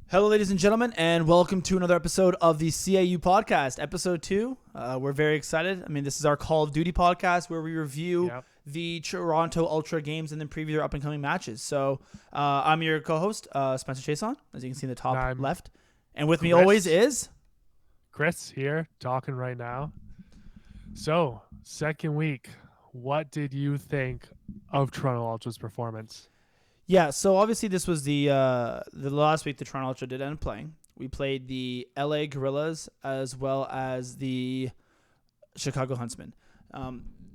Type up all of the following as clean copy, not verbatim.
Hello, ladies and gentlemen, and welcome to another episode of the CAU podcast, episode 2. We're very excited. I mean, this is our Call of Duty podcast where we review the Toronto Ultra games and then preview their up-and-coming matches. So I'm your co-host, Spencer Chason, as you can see in the top left. And with me always is... Chris here, talking right now. So, second week, what did you think of Toronto Ultra's performance? Yeah, so obviously this was the last week the Toronto Ultra did end up playing. We played the LA Gorillas as well as the Chicago Huntsmen.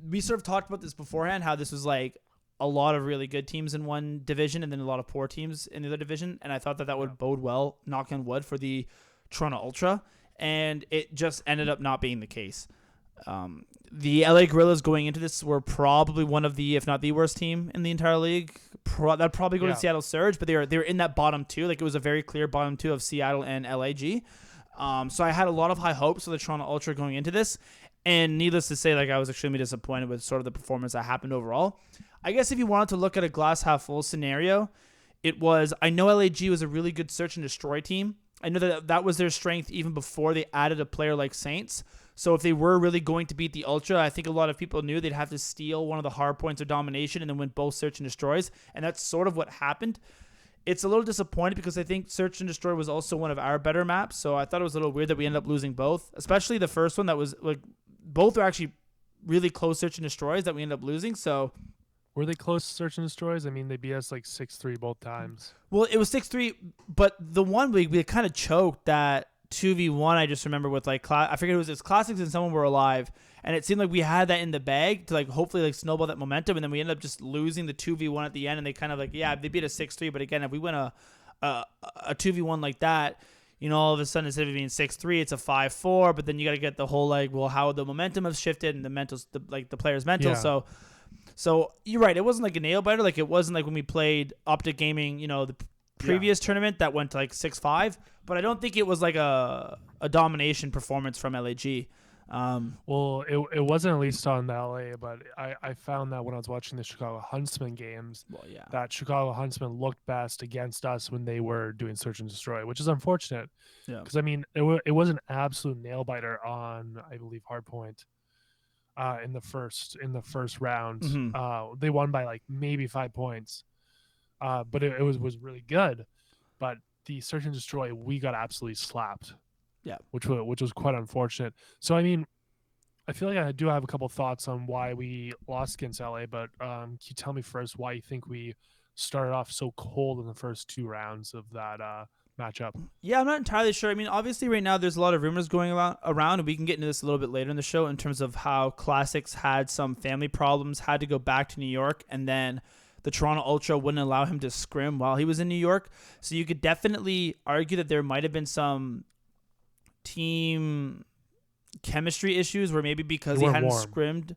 We sort of talked about this beforehand, how this was like a lot of really good teams in one division and then a lot of poor teams in the other division. And I thought that would bode well, knock on wood, for the Toronto Ultra. And it just ended up not being the case. The LA Gorillas going into this were probably one of the, if not the worst team in the entire league. That'd probably go to Seattle Surge, but they were in that bottom two. Like, it was a very clear bottom two of Seattle and LAG. So I had a lot of high hopes for the Toronto Ultra going into this, and needless to say, like, I was extremely disappointed with sort of the performance that happened overall. I guess if you wanted to look at a glass half full scenario, it was, I know LAG was a really good search and destroy team. I know that was their strength even before they added a player like Saints. So if they were really going to beat the Ultra, I think a lot of people knew they'd have to steal one of the hard points of domination and then win both Search and Destroys. And that's sort of what happened. It's a little disappointing because I think Search and Destroy was also one of our better maps. So I thought it was a little weird that we ended up losing both, especially the first one that was like, both are actually really close Search and Destroys that we ended up losing. So were they close Search and Destroys? I mean, they beat us like 6-3 both times. Well, it was 6-3, but the one week we kind of choked that 2v1. I just remember with like I forget it was Classics and someone were alive, and it seemed like we had that in the bag to like hopefully like snowball that momentum, and then we ended up just losing the 2v1 at the end, and they kind of like they beat us 6-3, but again, if we win a 2v1 like that, you know, all of a sudden instead of being 6-3, it's a 5-4, but then you got to get the whole like, well, how the momentum has shifted and the mentals, the players' mental. So you're right, it wasn't like a nail biter, like it wasn't like when we played Optic Gaming, you know, the previous tournament that went to like 6-5, but I don't think it was like a domination performance from LAG. Well, it wasn't at least on the LA, but I found that when I was watching the Chicago Huntsmen games, that Chicago Huntsmen looked best against us when they were doing Search and Destroy, which is unfortunate. Because I mean, it was an absolute nail biter on, I believe, Hardpoint. In the first round, they won by like maybe 5 points. But it was really good. But the Search and Destroy, we got absolutely slapped. Yeah. Which was quite unfortunate. So, I mean, I feel like I do have a couple thoughts on why we lost against LA, but can you tell me first why you think we started off so cold in the first 2 rounds of that matchup? Yeah, I'm not entirely sure. I mean, obviously right now there's a lot of rumors going around, and we can get into this a little bit later in the show in terms of how Classics had some family problems, had to go back to New York, and then the Toronto Ultra wouldn't allow him to scrim while he was in New York. So you could definitely argue that there might have been some team chemistry issues where maybe because he hadn't scrimmed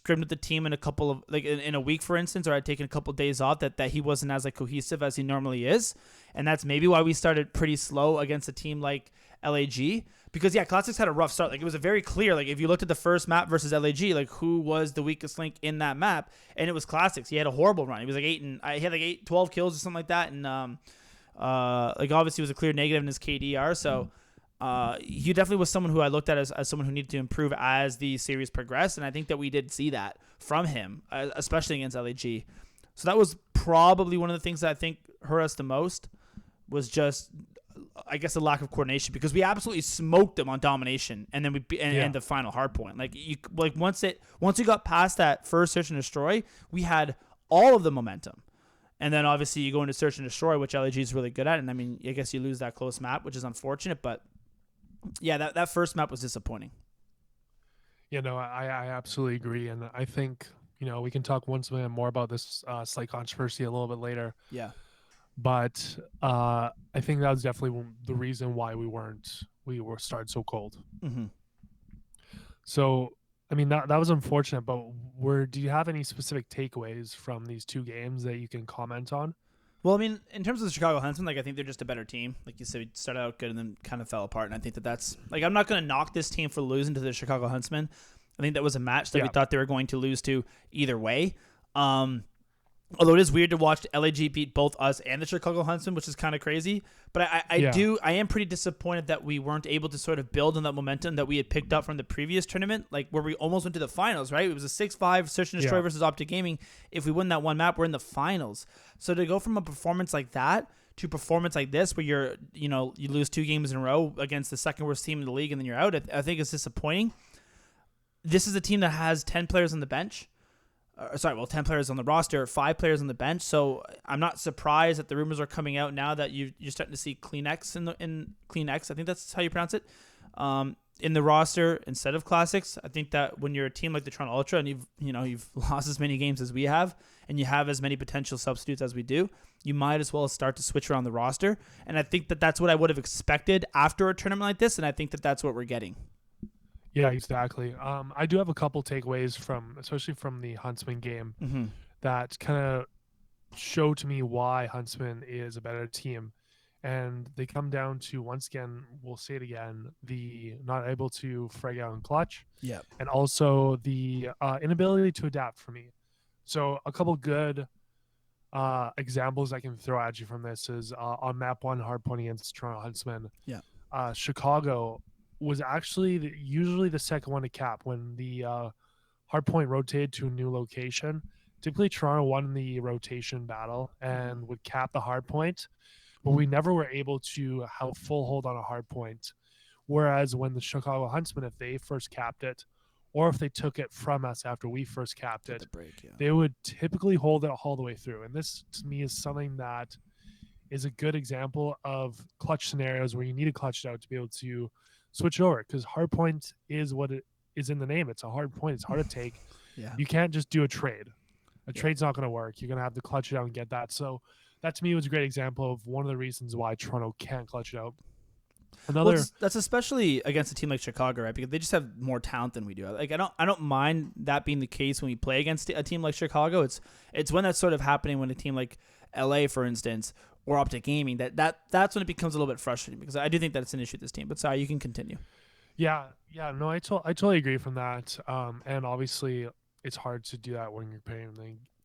with the team in a couple of, like in a week, for instance, or had taken a couple of days off, that he wasn't as like cohesive as he normally is. And that's maybe why we started pretty slow against a team like LAG. Because, Classics had a rough start. Like, it was a very clear, like, if you looked at the first map versus LAG, like, who was the weakest link in that map? And it was Classics. He had a horrible run. He was like he had 12 kills or something like that. And, like, obviously, it was a clear negative in his KDR. So, he definitely was someone who I looked at as someone who needed to improve as the series progressed. And I think that we did see that from him, especially against LAG. So, that was probably one of the things that I think hurt us the most, was just, I guess, a lack of coordination, because we absolutely smoked them on domination, and then and the final hard point. Like once we got past that first Search and Destroy, we had all of the momentum, and then obviously you go into Search and Destroy, which LAG is really good at, and I mean, I guess you lose that close map, which is unfortunate, but that first map was disappointing. Yeah, no, I absolutely agree, and I think, you know, we can talk once more about this slight controversy a little bit later. Yeah. But I think that was definitely the reason why we were started so cold. Mm-hmm. So, I mean, that was unfortunate, but do you have any specific takeaways from these 2 games that you can comment on? Well, I mean, in terms of the Chicago Huntsmen, like, I think they're just a better team. Like you said, we started out good and then kind of fell apart. And I think that's, like, I'm not going to knock this team for losing to the Chicago Huntsmen. I think that was a match that we thought they were going to lose to either way. Although it is weird to watch LAG beat both us and the Chicago Huntsmen, which is kind of crazy. But I am pretty disappointed that we weren't able to sort of build on that momentum that we had picked up from the previous tournament, like where we almost went to the finals, right? It was a 6-5 Search and Destroy versus Optic Gaming. If we win that one map, we're in the finals. So to go from a performance like that to performance like this, where you lose 2 games in a row against the second worst team in the league and then you're out, I think it's disappointing. This is a team that has 10 players on the bench. 10 players on the roster, 5 players on the bench. So I'm not surprised that the rumors are coming out now that you're starting to see CleanX in CleanX. I think that's how you pronounce it. In the roster instead of Classics. I think that when you're a team like the Toronto Ultra and you've lost as many games as we have, and you have as many potential substitutes as we do, you might as well start to switch around the roster. And I think that that's what I would have expected after a tournament like this, and I think that that's what we're getting. Yeah, exactly. I do have a couple takeaways especially from the Huntsman game, that kind of show to me why Huntsman is a better team. And they come down to, once again, we'll say it again, the not able to frag out in clutch. Yeah. And also the inability to adapt for me. So a couple good examples I can throw at you from this is on map 1, Hardpoint against Toronto Huntsmen. Yeah. Chicago was actually usually the second one to cap when the Hardpoint rotated to a new location. Typically, Toronto won the rotation battle and would cap the Hardpoint, but we never were able to have full hold on a Hardpoint. Whereas when the Chicago Huntsmen, if they first capped it, or if they took it from us after we first capped it, they would typically hold it all the way through. And this, to me, is something that is a good example of clutch scenarios where you need a clutch out to be able to switch over, because hardpoint is what it is in the name. It's a hard point. It's hard to take. Yeah. You can't just do a trade. A trade's not going to work. You're going to have to clutch it out and get that. So that to me was a great example of one of the reasons why Toronto can't clutch it out. That's especially against a team like Chicago, right? Because they just have more talent than we do. Like I don't mind that being the case when we play against a team like Chicago. It's when that's sort of happening when a team like LA, for instance, or Optic Gaming, that's when it becomes a little bit frustrating, because I do think that it's an issue with this team. But sorry, you can continue. Yeah, no, I totally agree from that. And obviously, it's hard to do that when you're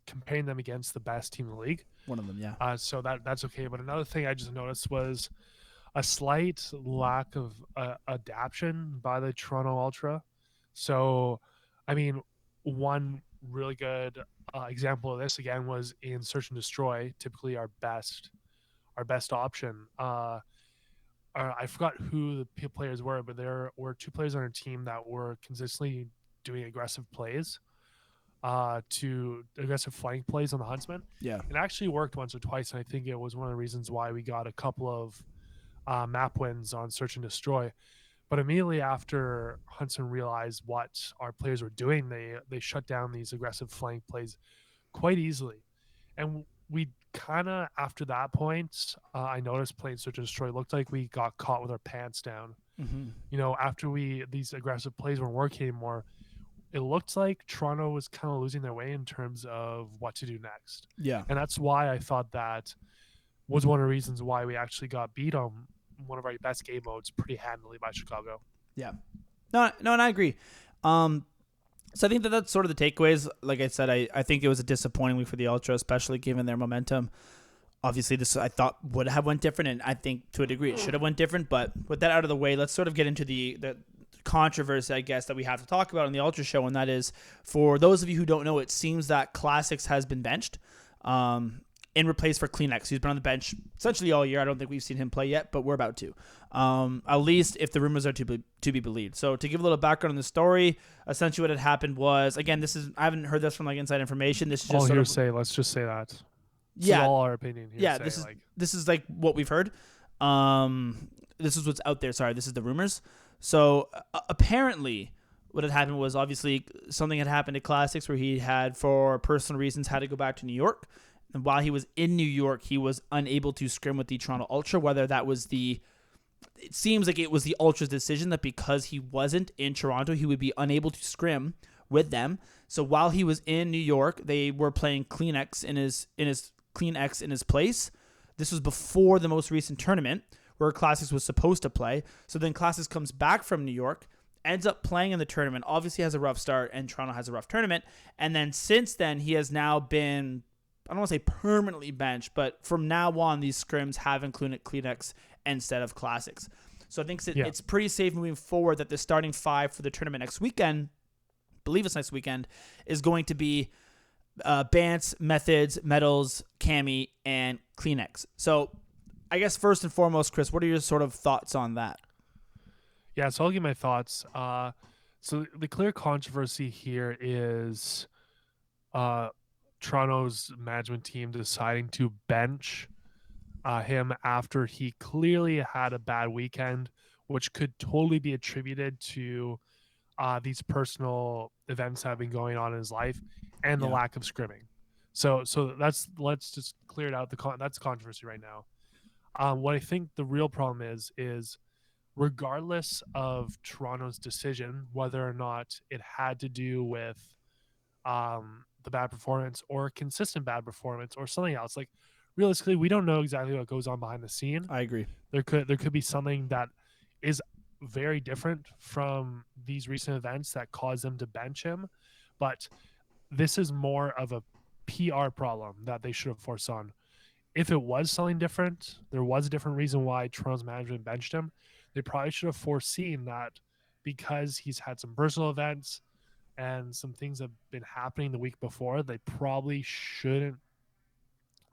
comparing them against the best team in the league. One of them, yeah. So that's okay. But another thing I just noticed was a slight lack of adaptation by the Toronto Ultra. So, I mean, one really good example of this again was in Search and Destroy. Typically, our best option. I forgot who the players were, but there were 2 players on our team that were consistently doing aggressive plays, to aggressive flank plays on the Huntsmen. Yeah, it actually worked once or twice, and I think it was one of the reasons why we got a couple of map wins on Search and Destroy. But immediately after Huntsman realized what our players were doing, they shut down these aggressive flank plays quite easily. And we kind of, after that point, I noticed playing Search and Destroy looked like we got caught with our pants down. After these aggressive plays weren't working anymore, it looked like Toronto was kind of losing their way in terms of what to do next. Yeah. And that's why I thought that was one of the reasons why we actually got beat on one of our best game modes pretty handily by Chicago. Yeah. No, and I agree. So I think that's sort of the takeaways. Like I said, I think it was a disappointing week for the Ultra, especially given their momentum. Obviously, this I thought would have went different, and I think to a degree it should have went different. But with that out of the way, let's sort of get into the controversy, I guess, that we have to talk about on the Ultra show, and that is, for those of you who don't know, it seems that Classics has been benched in replace for CleanX, who's been on the bench essentially all year. I don't think we've seen him play yet, but we're about to. At least if the rumors are to be believed. So to give a little background on the story, essentially what had happened was, again, I haven't heard this from like inside information. This is just all hearsay. Let's just say that. This is all our opinion. Yeah, this is like what we've heard. This is what's out there. Sorry, this is the rumors. So apparently, what had happened was, obviously something had happened at Classics where he had, for personal reasons, had to go back to New York. And while he was in New York, he was unable to scrim with the Toronto Ultra. Whether that was it seems like it was the Ultra's decision that because he wasn't in Toronto, he would be unable to scrim with them. So while he was in New York, they were playing CleanX in his place. This was before the most recent tournament where Classics was supposed to play. So then Classics comes back from New York, ends up playing in the tournament, obviously has a rough start, and Toronto has a rough tournament. And then since then, he has now been I don't want to say permanently benched, but from now on, these scrims have included CleanX instead of Classics. So I think it's pretty safe moving forward that the starting 5 for the tournament next weekend, I believe it's next weekend, is going to be Bance, Methods, Metals, Cammy, and CleanX. So I guess first and foremost, Chris, what are your sort of thoughts on that? Yeah, so I'll give my thoughts. So the clear controversy here is Toronto's management team deciding to bench him after he clearly had a bad weekend, which could totally be attributed to these personal events that have been going on in his life and the lack of scrimming. So let's just clear it out. That's controversy right now. What I think the real problem is regardless of Toronto's decision, whether or not it had to do with the bad performance or consistent bad performance or something else, like realistically, we don't know exactly what goes on behind the scene. I agree. There could be something that is very different from these recent events that caused them to bench him, but this is more of a PR problem that they should have forced on. If it was something different, there was a different reason why Toronto's management benched him. They probably should have foreseen that because he's had some personal events and some things have been happening the week before, they probably shouldn't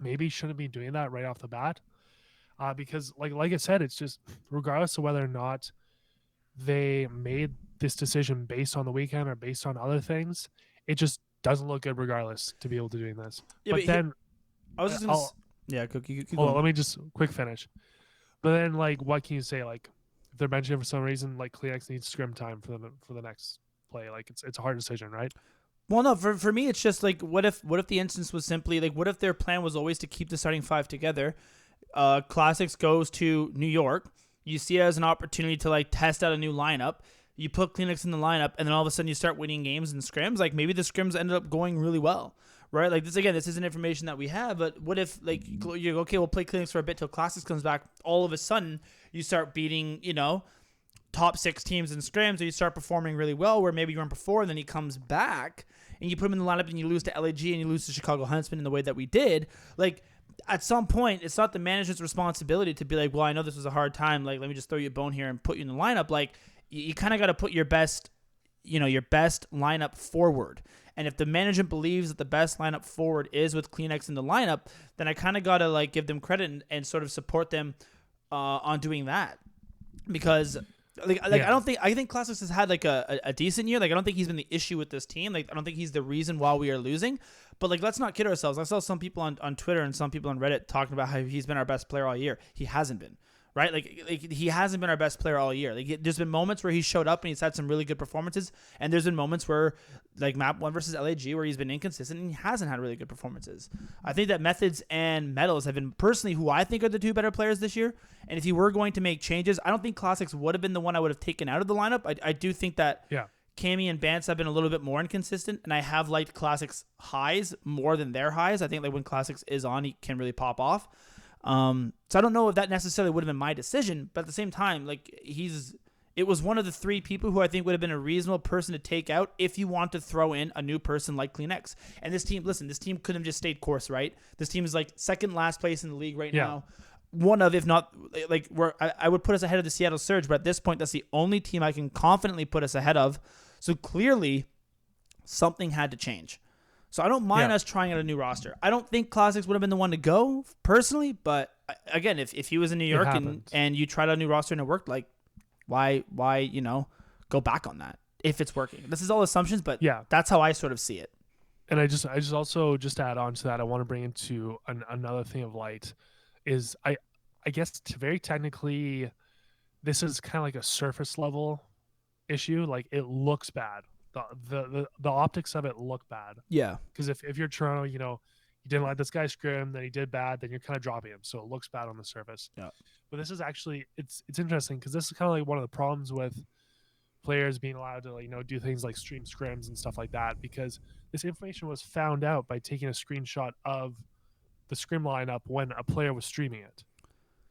be doing that right off the bat. Because like I said, it's just regardless of whether or not they made this decision based on the weekend or based on other things, it just doesn't look good regardless to be able to doing this. Yeah, but then I was just gonna keep hold on, let me just quick finish. But then what can you say? Like if they're benching for some reason, like CleanX needs scrim time for the next play. Like it's a hard decision, right? Well, no, for me, it's just like, what if the instance was simply like, what if their plan was always to keep the starting 5 together? Classics goes to New York. You see it as an opportunity to like test out a new lineup. You put CleanX in the lineup, and then all of a sudden you start winning games and scrims. Like maybe the scrims ended up going really well, right? Like this isn't information that we have. But what if like you go, okay, we'll play CleanX for a bit till Classics comes back. All of a sudden you start beating top 6 teams in scrims, or you start performing really well where maybe you weren't before, and then he comes back and you put him in the lineup and you lose to LAG and you lose to Chicago Huntsmen in the way that we did. Like at some point, it's not the management's responsibility to be like, well, I know this was a hard time. Like, let me just throw you a bone here and put you in the lineup. Like you kind of got to put your best lineup forward. And if the management believes that the best lineup forward is with CleanX in the lineup, then I kind of got to like give them credit and sort of support them on doing that. Because I think Classics has had like a decent year. Like I don't think he's been the issue with this team. Like I don't think he's the reason why we are losing. But like let's not kid ourselves. I saw some people on Twitter and some people on Reddit talking about how he's been our best player all year. He hasn't been. Right? Like he hasn't been our best player all year. Like there's been moments where he's showed up and he's had some really good performances, and there's been moments where like map 1 versus LAG where he's been inconsistent and he hasn't had really good performances. I think that Methods and Metals have been personally who I think are the 2 better players this year. And if you were going to make changes, I don't think Classics would have been the one I would have taken out of the lineup. I do think that Cammy and Bance have been a little bit more inconsistent, and I have liked Classics' highs more than their highs. I think like when Classics is on, he can really pop off. So I don't know if that necessarily would have been my decision, but at the same time, like it was one of the 3 people who I think would have been a reasonable person to take out if you want to throw in a new person like CleanX. And this team couldn't have just stayed course, right? This team is like second last place in the league right now. One of, if not, like I would put us ahead of the Seattle Surge, but at this point, that's the only team I can confidently put us ahead of. So clearly, something had to change. So I don't mind us trying out a new roster. I don't think Classics would have been the one to go personally, but again, if he was in New York and you tried out a new roster and it worked, like why go back on that if it's working? This is all assumptions, but that's how I sort of see it. And I just also to add on to that, I want to bring into another thing of light is I guess very technically this is kind of like a surface level issue. Like it looks bad. The optics of it look bad. Yeah. Because if you're Toronto, you didn't let this guy scrim, then he did bad, then you're kind of dropping him. So it looks bad on the surface. Yeah. But this is actually it's interesting because this is kind of like one of the problems with players being allowed to do things like stream scrims and stuff like that, because this information was found out by taking a screenshot of the scrim lineup when a player was streaming it.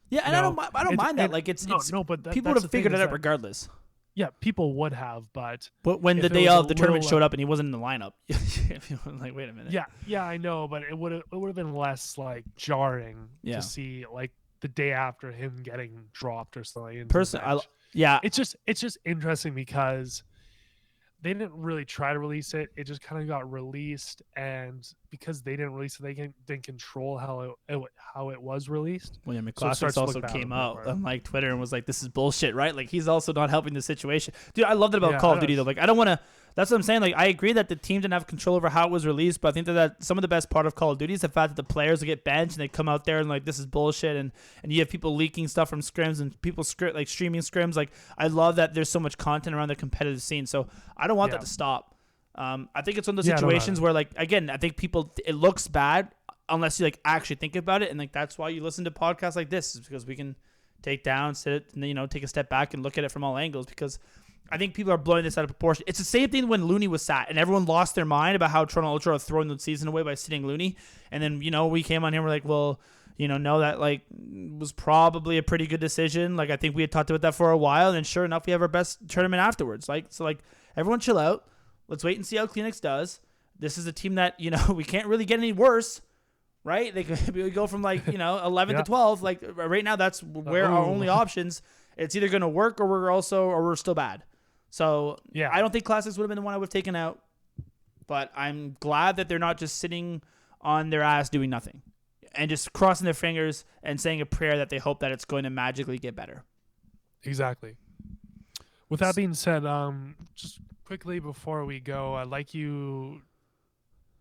Yeah, and I don't mind that. Like it's but people would have figured it out regardless. Yeah, people would have, but when the day of the tournament showed up and he wasn't in the lineup, like, wait a minute. Yeah, I know, but it would have been less like jarring to see like the day after him getting dropped or something. It's just interesting because they didn't really try to release it. It just kind of got released, and because they didn't release it, they didn't control how it was released. William McClassics also came out on like Twitter and was like, "This is bullshit," right? Like he's also not helping the situation, dude. I love that about Call of Duty though. Like I don't want to. That's what I'm saying. Like I agree that the team didn't have control over how it was released, but I think that some of the best part of Call of Duty is the fact that the players will get benched and they come out there and like this is bullshit, and you have people leaking stuff from scrims and people like streaming scrims. Like I love that there's so much content around the competitive scene. So I don't want that to stop. I think it's one of those situations where like again, I think it looks bad unless you like actually think about it, and like that's why you listen to podcasts like this, is because we can take down, sit, and take a step back and look at it from all angles, because I think people are blowing this out of proportion. It's the same thing when Looney was sat and everyone lost their mind about how Toronto Ultra are throwing the season away by sitting Looney. And then, we came on here and we're like, well, no, that like was probably a pretty good decision. Like I think we had talked about that for a while, and then sure enough, we have our best tournament afterwards. So everyone chill out. Let's wait and see how CleanX does. This is a team that, we can't really get any worse, right? They could go from 11 to 12. Like right now, that's where our only options. It's either going to work or we're still bad. So I don't think Classics would have been the one I would have taken out, but I'm glad that they're not just sitting on their ass doing nothing and just crossing their fingers and saying a prayer that they hope that it's going to magically get better. Exactly. With that being said, just quickly before we go, I'd like you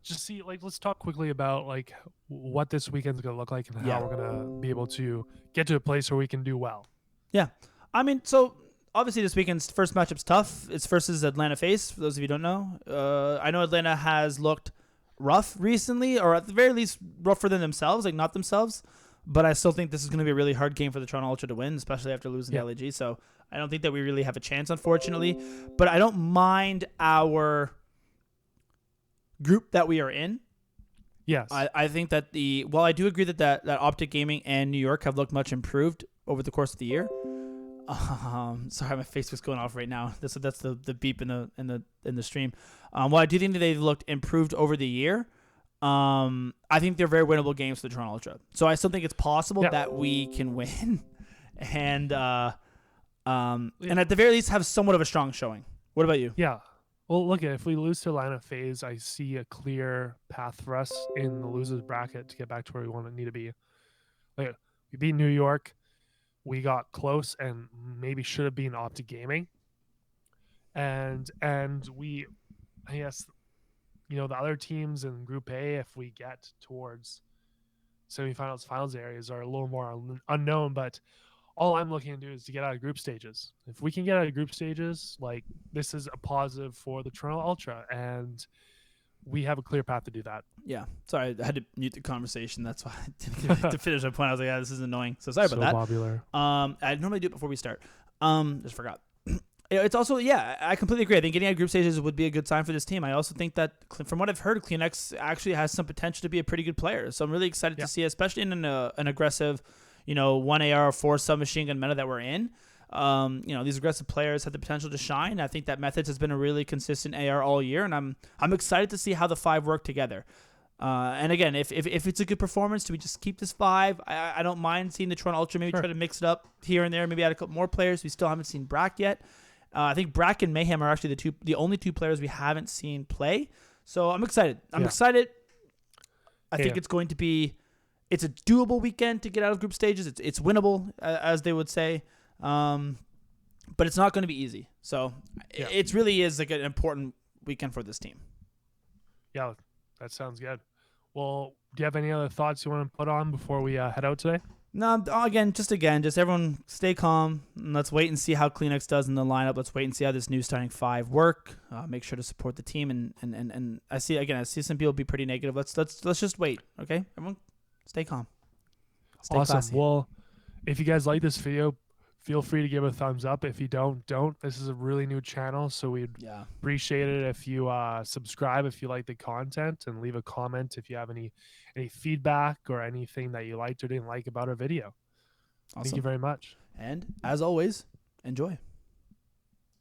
just let's talk quickly about like what this weekend's going to look like and how we're going to be able to get to a place where we can do well. Yeah. I mean, so obviously this weekend's first matchup's tough. It's versus Atlanta Faze, for those of you who don't know. I know Atlanta has looked rough recently, or at the very least rougher than themselves, like not themselves. But I still think this is going to be a really hard game for the Toronto Ultra to win, especially after losing to LAG. So I don't think that we really have a chance, unfortunately. But I don't mind our group that we are in. Yes. I think that I do agree that Optic Gaming and New York have looked much improved over the course of the year. Sorry, my face was going off right now. That's the beep in the stream. Well, I do think that they've looked improved over the year. I think they're very winnable games for the Toronto Ultra. So I still think it's possible that we can win, and at the very least have somewhat of a strong showing. What about you? Yeah. Well, look, if we lose to Atlanta Faze, I see a clear path for us in the losers bracket to get back to where we need to be. Like, we beat New York. We got close and maybe should have been Optic Gaming. And we, I guess, the other teams in Group A, if we get towards semifinals, finals areas, are a little more unknown. But all I'm looking to do is to get out of group stages. If we can get out of group stages, like, this is a positive for the Toronto Ultra, and we have a clear path to do that. Yeah. Sorry, I had to mute the conversation. That's why to finish my point. I was like, this is annoying. So sorry about that. Popular. I normally do it before we start. Just forgot. It's also, I completely agree. I think getting out of group stages would be a good sign for this team. I also think that, from what I've heard, CleanX actually has some potential to be a pretty good player. So I'm really excited to see, especially in an aggressive, 1 AR 4 submachine gun meta that we're in. These aggressive players have the potential to shine. I think that Methods has been a really consistent AR all year, and I'm excited to see how the 5 work together. And again, if it's a good performance, do we just keep this 5? I don't mind seeing the Toronto Ultra maybe try to mix it up here and there, maybe add a couple more players. We still haven't seen Brack yet. I think Brack and Mayhem are actually the only 2 players we haven't seen play. So I'm excited. I think it's going to be, it's a doable weekend to get out of group stages. It's winnable, as they would say. But it's not going to be easy. So it really is like an important weekend for this team. Yeah, that sounds good. Well, do you have any other thoughts you want to put on before we head out today? No, just everyone stay calm. And let's wait and see how CleanX does in the lineup. Let's wait and see how this new starting 5 work. Make sure to support the team. And I see some people be pretty negative. Let's just wait. Okay, everyone, stay calm. Stay awesome. classy. Well, if you guys like this video, feel free to give it a thumbs up. If you don't. This is a really new channel, so we'd appreciate it if you subscribe if you like the content, and leave a comment if you have any feedback or anything that you liked or didn't like about our video. Awesome. Thank you very much. And as always, enjoy.